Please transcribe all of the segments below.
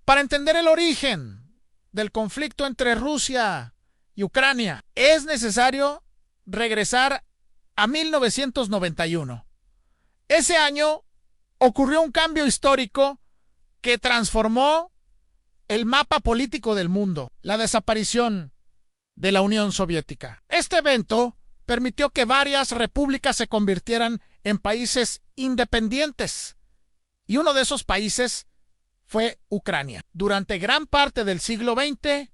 Para entender el origen del conflicto entre Rusia y Ucrania, es necesario regresar a 1991. Ese año ocurrió un cambio histórico que transformó el mapa político del mundo, la desaparición de la Unión Soviética. Este evento permitió que varias repúblicas se convirtieran en países independientes, y uno de esos países fue Ucrania. Durante gran parte del siglo XX,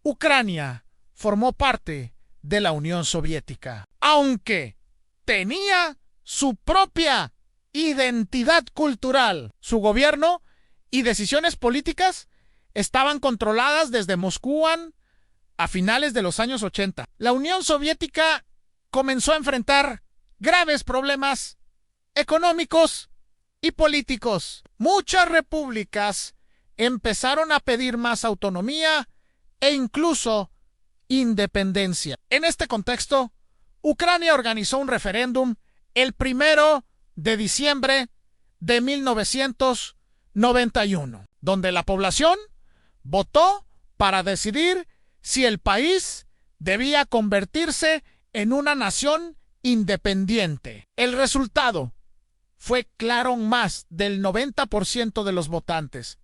Ucrania formó parte de la Unión Soviética, aunque tenía su propia identidad cultural. Su gobierno y decisiones políticas estaban controladas desde Moscú a finales de los años 80. La Unión Soviética comenzó a enfrentar graves problemas económicos y políticos. Muchas repúblicas empezaron a pedir más autonomía e incluso independencia. En este contexto, Ucrania organizó un referéndum el 1 de diciembre de 1991, donde la población votó para decidir si el país debía convertirse en una nación independiente. El resultado fue claro: más del 90% de los votantes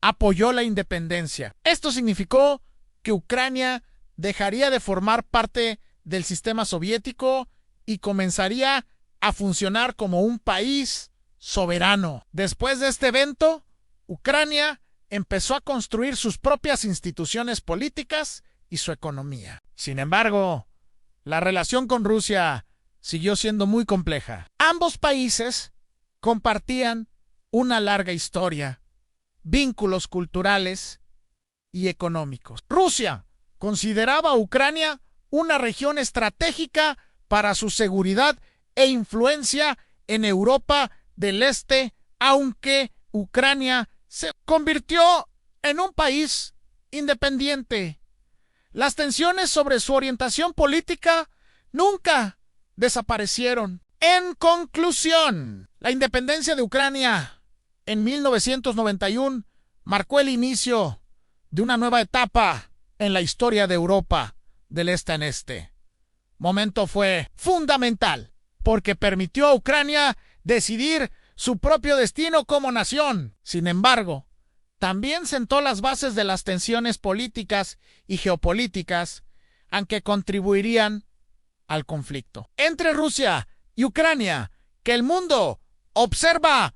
apoyó la independencia. Esto significó que Ucrania dejaría de formar parte del sistema soviético y comenzaría a funcionar como un país soberano. Después de este evento, Ucrania empezó a construir sus propias instituciones políticas y su economía. Sin embargo, la relación con Rusia siguió siendo muy compleja. Ambos países compartían una larga historia, vínculos culturales y económicos. Rusia consideraba a Ucrania una región estratégica para su seguridad e influencia en Europa del Este, aunque Ucrania se convirtió en un país independiente. Las tensiones sobre su orientación política nunca desaparecieron. En conclusión, la independencia de Ucrania en 1991 marcó el inicio de una nueva etapa en la historia de Europa del Este en este. Momento fue fundamental porque permitió a Ucrania decidir su propio destino como nación. Sin embargo, también sentó las bases de las tensiones políticas y geopolíticas, aunque contribuirían al conflicto entre Rusia y Ucrania, que el mundo observa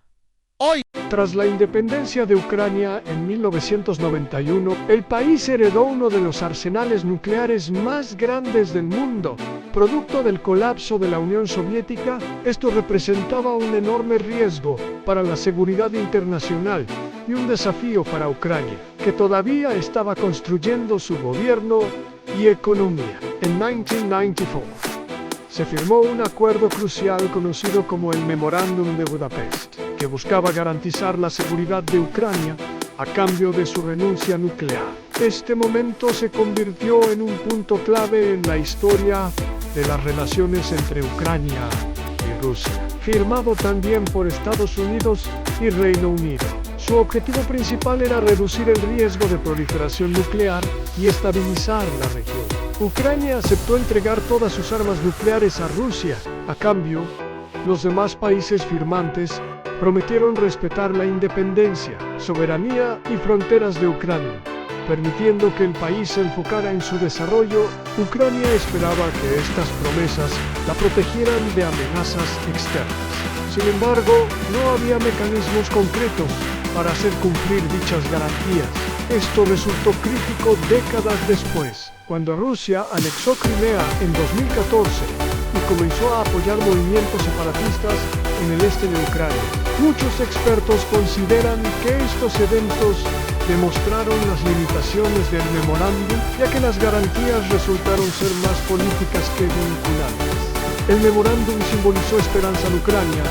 hoy. Tras la independencia de Ucrania en 1991, el país heredó uno de los arsenales nucleares más grandes del mundo. Producto del colapso de la Unión Soviética, esto representaba un enorme riesgo para la seguridad internacional y un desafío para Ucrania, que todavía estaba construyendo su gobierno y economía. En 1994, se firmó un acuerdo crucial conocido como el Memorándum de Budapest, que buscaba garantizar la seguridad de Ucrania a cambio de su renuncia nuclear. Este momento se convirtió en un punto clave en la historia de las relaciones entre Ucrania y Rusia, firmado también por Estados Unidos y Reino Unido. Su objetivo principal era reducir el riesgo de proliferación nuclear y estabilizar la región. Ucrania aceptó entregar todas sus armas nucleares a Rusia. A cambio, los demás países firmantes prometieron respetar la independencia, soberanía y fronteras de Ucrania, permitiendo que el país se enfocara en su desarrollo. Ucrania esperaba que estas promesas la protegieran de amenazas externas. Sin embargo, no había mecanismos concretos para hacer cumplir dichas garantías. Esto resultó crítico décadas después, cuando Rusia anexó Crimea en 2014 y comenzó a apoyar movimientos separatistas en el este de Ucrania. Muchos expertos consideran que estos eventos demostraron las limitaciones del memorándum, ya que las garantías resultaron ser más políticas que vinculantes. El memorándum simbolizó esperanza en Ucrania,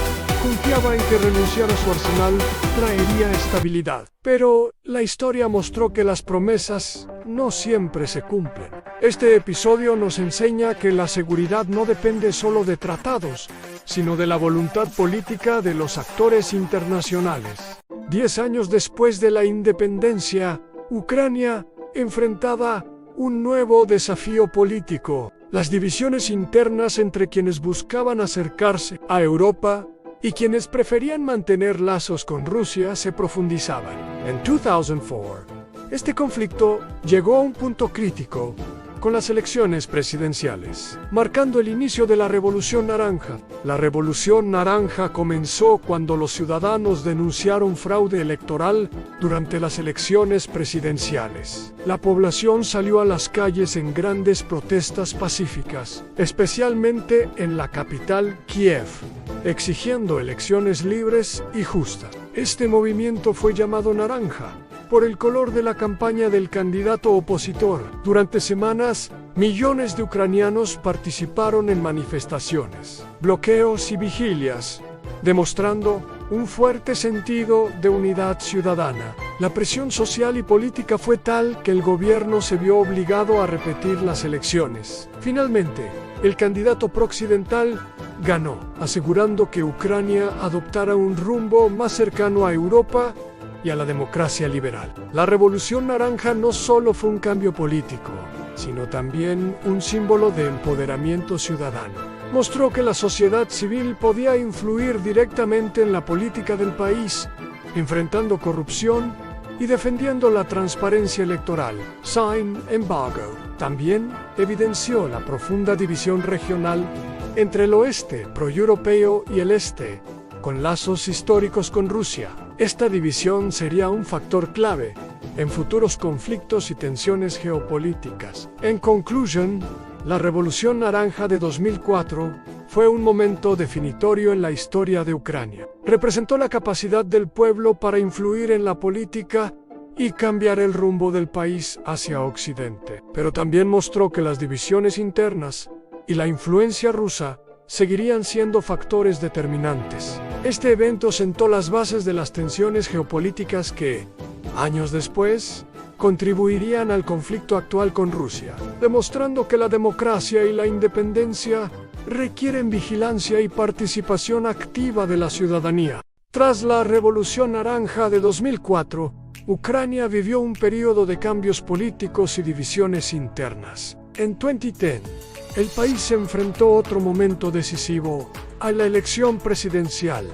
confiaba en que renunciar a su arsenal traería estabilidad. Pero la historia mostró que las promesas no siempre se cumplen. Este episodio nos enseña que la seguridad no depende solo de tratados, sino de la voluntad política de los actores internacionales. 10 años después de la independencia, Ucrania enfrentaba un nuevo desafío político. Las divisiones internas entre quienes buscaban acercarse a Europa y quienes preferían mantener lazos con Rusia se profundizaban. En 2004, este conflicto llegó a un punto crítico con las elecciones presidenciales, marcando el inicio de la Revolución Naranja. La Revolución Naranja comenzó cuando los ciudadanos denunciaron fraude electoral durante las elecciones presidenciales. La población salió a las calles en grandes protestas pacíficas, especialmente en la capital, Kiev, exigiendo elecciones libres y justas. Este movimiento fue llamado Naranja por el color de la campaña del candidato opositor. Durante semanas, millones de ucranianos participaron en manifestaciones, bloqueos y vigilias, demostrando un fuerte sentido de unidad ciudadana. La presión social y política fue tal que el gobierno se vio obligado a repetir las elecciones. Finalmente, el candidato prooccidental ganó, asegurando que Ucrania adoptara un rumbo más cercano a Europa y a la democracia liberal. La Revolución Naranja no solo fue un cambio político, sino también un símbolo de empoderamiento ciudadano. Mostró que la sociedad civil podía influir directamente en la política del país, enfrentando corrupción y defendiendo la transparencia electoral. Sin embargo, también evidenció la profunda división regional entre el oeste proeuropeo y el este, con lazos históricos con Rusia. Esta división sería un factor clave en futuros conflictos y tensiones geopolíticas. En conclusión, la Revolución Naranja de 2004 fue un momento definitorio en la historia de Ucrania. Representó la capacidad del pueblo para influir en la política y cambiar el rumbo del país hacia Occidente. Pero también mostró que las divisiones internas y la influencia rusa seguirían siendo factores determinantes. Este evento sentó las bases de las tensiones geopolíticas que, años después, contribuirían al conflicto actual con Rusia, demostrando que la democracia y la independencia requieren vigilancia y participación activa de la ciudadanía. Tras la Revolución Naranja de 2004, Ucrania vivió un periodo de cambios políticos y divisiones internas. En 2010, el país se enfrentó a otro momento decisivo, a la elección presidencial,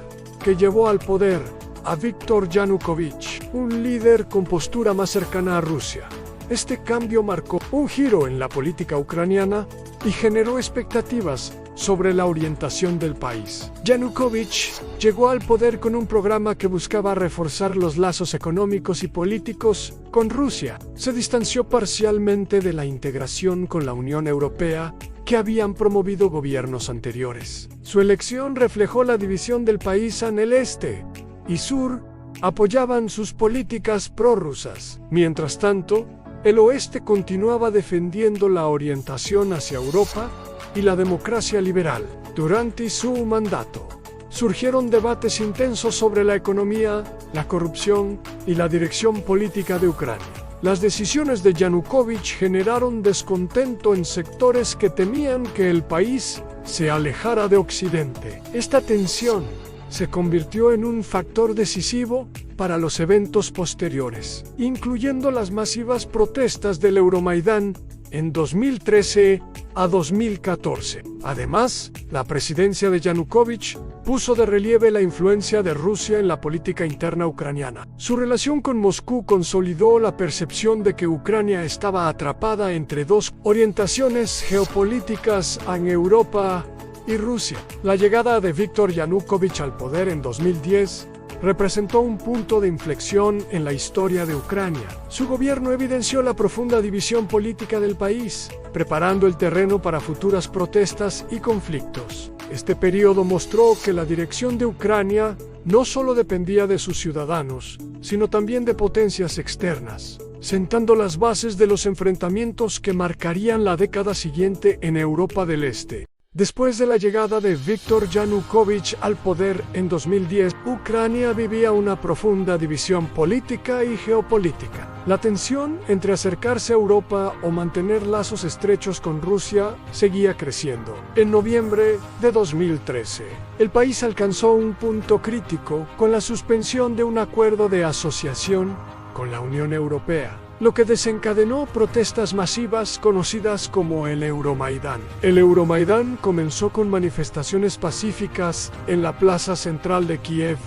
que llevó al poder a Viktor Yanukovych, un líder con postura más cercana a Rusia. Este cambio marcó un giro en la política ucraniana y generó expectativas sobre la orientación del país. Yanukovych llegó al poder con un programa que buscaba reforzar los lazos económicos y políticos con Rusia. Se distanció parcialmente de la integración con la Unión Europea que habían promovido gobiernos anteriores. Su elección reflejó la división del país en el este y sur apoyaban sus políticas prorrusas. Mientras tanto, el oeste continuaba defendiendo la orientación hacia Europa y la democracia liberal. Durante su mandato, surgieron debates intensos sobre la economía, la corrupción y la dirección política de Ucrania. Las decisiones de Yanukovych generaron descontento en sectores que temían que el país se alejara de Occidente. Esta tensión se convirtió en un factor decisivo para los eventos posteriores, incluyendo las masivas protestas del Euromaidán en 2013 a 2014. Además, la presidencia de Yanukovych puso de relieve la influencia de Rusia en la política interna ucraniana. Su relación con Moscú consolidó la percepción de que Ucrania estaba atrapada entre dos orientaciones geopolíticas en Europa y Rusia. La llegada de Viktor Yanukovych al poder en 2010 representó un punto de inflexión en la historia de Ucrania. Su gobierno evidenció la profunda división política del país, preparando el terreno para futuras protestas y conflictos. Este periodo mostró que la dirección de Ucrania no solo dependía de sus ciudadanos, sino también de potencias externas, sentando las bases de los enfrentamientos que marcarían la década siguiente en Europa del Este. Después de la llegada de Viktor Yanukovych al poder en 2010, Ucrania vivía una profunda división política y geopolítica. La tensión entre acercarse a Europa o mantener lazos estrechos con Rusia seguía creciendo. En noviembre de 2013, el país alcanzó un punto crítico con la suspensión de un acuerdo de asociación con la Unión Europea, lo que desencadenó protestas masivas conocidas como el Euromaidán. El Euromaidán comenzó con manifestaciones pacíficas en la plaza central de Kiev.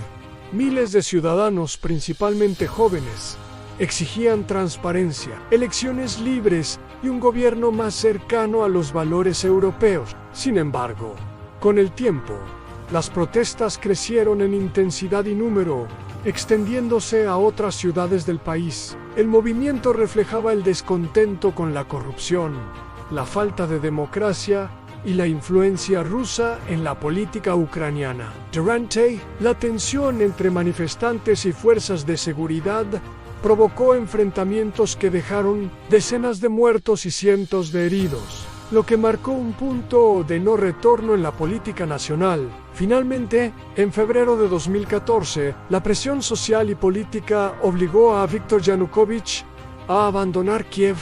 Miles de ciudadanos, principalmente jóvenes, exigían transparencia, elecciones libres y un gobierno más cercano a los valores europeos. Sin embargo, con el tiempo, las protestas crecieron en intensidad y número, extendiéndose a otras ciudades del país. El movimiento reflejaba el descontento con la corrupción, la falta de democracia y la influencia rusa en la política ucraniana. Durante la tensión entre manifestantes y fuerzas de seguridad provocó enfrentamientos que dejaron decenas de muertos y cientos de heridos, lo que marcó un punto de no retorno en la política nacional. Finalmente, en febrero de 2014, la presión social y política obligó a Viktor Yanukovych a abandonar Kiev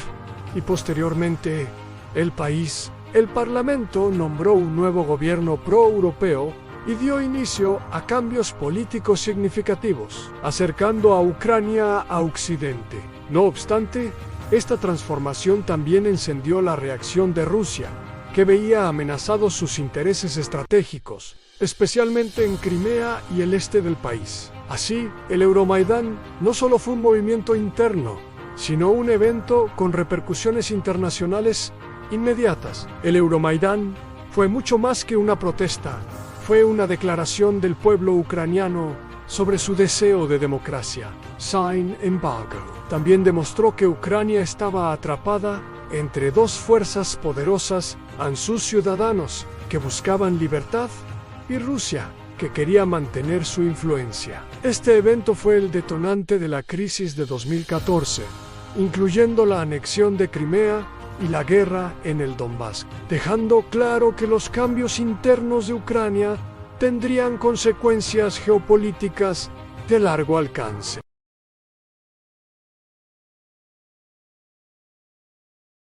y posteriormente el país. El Parlamento nombró un nuevo gobierno pro-europeo y dio inicio a cambios políticos significativos, acercando a Ucrania a Occidente. No obstante, esta transformación también encendió la reacción de Rusia, que veía amenazados sus intereses estratégicos, especialmente en Crimea y el este del país. Así, el Euromaidán no solo fue un movimiento interno, sino un evento con repercusiones internacionales inmediatas. El Euromaidán fue mucho más que una protesta. Fue una declaración del pueblo ucraniano sobre su deseo de democracia. Sin embargo, también demostró que Ucrania estaba atrapada entre dos fuerzas poderosas, a sus ciudadanos que buscaban libertad y Rusia, que quería mantener su influencia. Este evento fue el detonante de la crisis de 2014, incluyendo la anexión de Crimea y la guerra en el Donbass, dejando claro que los cambios internos de Ucrania tendrían consecuencias geopolíticas de largo alcance.